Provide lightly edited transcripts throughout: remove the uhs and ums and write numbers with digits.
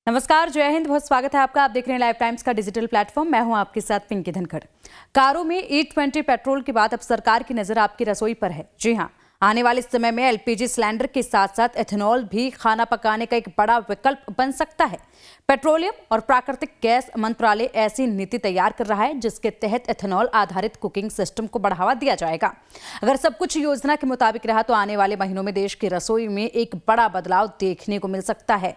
नमस्कार, जय हिंद। बहुत स्वागत है आपका। आप देख रहे हैं लाइव टाइम्स का डिजिटल प्लेटफॉर्म। मैं हूं आपके साथ पिंकी धनखड़। कारों में E20 पेट्रोल के बाद अब सरकार की नजर आपकी रसोई पर है। जी हां, आने वाले समय में LPG सिलेंडर के साथ साथ एथेनॉल भी खाना पकाने का एक बड़ा विकल्प बन सकता है। पेट्रोलियम और प्राकृतिक गैस मंत्रालय ऐसी नीति तैयार कर रहा है जिसके तहत एथेनॉल आधारित कुकिंग सिस्टम को बढ़ावा दिया जाएगा। अगर सब कुछ योजना के मुताबिक रहा तो आने वाले महीनों में देश की रसोई में एक बड़ा बदलाव देखने को मिल सकता है।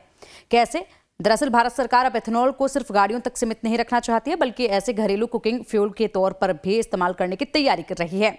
कैसे? दरअसल भारत सरकार अब एथेनॉल को सिर्फ गाड़ियों तक सीमित नहीं रखना चाहती है, बल्कि ऐसे घरेलू कुकिंग फ्यूल के तौर पर भी इस्तेमाल करने की तैयारी कर रही है।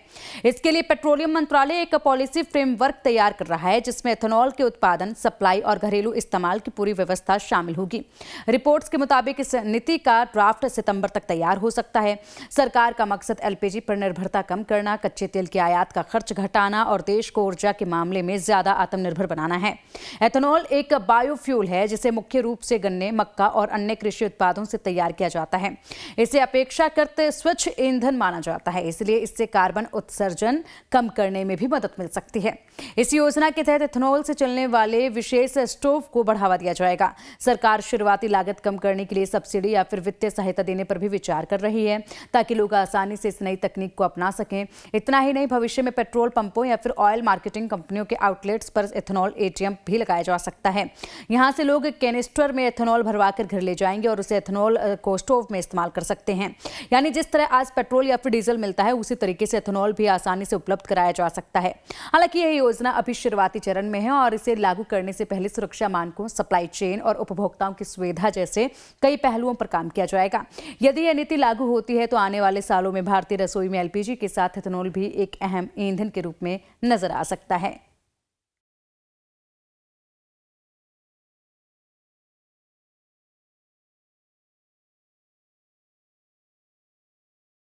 इसके लिए पेट्रोलियम मंत्रालय एक पॉलिसी फ्रेमवर्क तैयार कर रहा है जिसमें एथेनॉल के उत्पादन, सप्लाई और घरेलू इस्तेमाल की पूरी व्यवस्था शामिल होगी। रिपोर्ट्स के मुताबिक इस नीति का ड्राफ्ट सितंबर तक तैयार हो सकता है। सरकार का मकसद LPG पर निर्भरता कम करना, कच्चे तेल की आयात का खर्च घटाना और देश को ऊर्जा के मामले में ज्यादा आत्मनिर्भर बनाना है। एथेनॉल एक बायोफ्यूल है जिसे मुख्य रूप से गन्ने, मक्का और अन्य कृषि उत्पादों से तैयार किया जाता है। इसे अपेक्षाकृत स्वच्छ ईंधन माना जाता है, इसलिए इससे कार्बन उत्सर्जन कम करने में भी मदद मिल सकती है। इस योजना के तहत एथेनॉल से चलने वाले विशेष स्टोव को बढ़ावा दिया जाएगा। सरकार शुरुआती लागत कम करने के लिए सब्सिडी या फिर वित्तीय सहायता देने पर भी विचार कर रही है ताकि लोग आसानी से इस नई तकनीक को अपना सकें। इतना ही नहीं, भविष्य में पेट्रोल पंपों या फिर ऑयल मार्केटिंग कंपनियों के आउटलेट्स पर एथेनॉल ATM भी लगाया जा सकता है। यहां से लोग कैनिस्टर में एथेनॉल भरवाकर घर ले जाएंगे और उसे एथेनॉल को स्टोव में इस्तेमाल कर सकते हैं। यानी जिस तरह आज पेट्रोल या फिर डीजल मिलता है, उसी तरीके से एथेनॉल भी आसानी से उपलब्ध कराया जा सकता है। हालांकि यह योजना अभी शुरुआती चरण में है और इसे लागू करने से पहले सुरक्षा मानकों, सप्लाई चेन और उपभोक्ताओं की सुविधा जैसे कई पहलुओं पर काम किया जाएगा। यदि यह नीति लागू होती है तो आने वाले सालों में भारतीय रसोई में LPG के साथ एथेनॉल भी एक अहम ईंधन के रूप में नजर आ सकता है।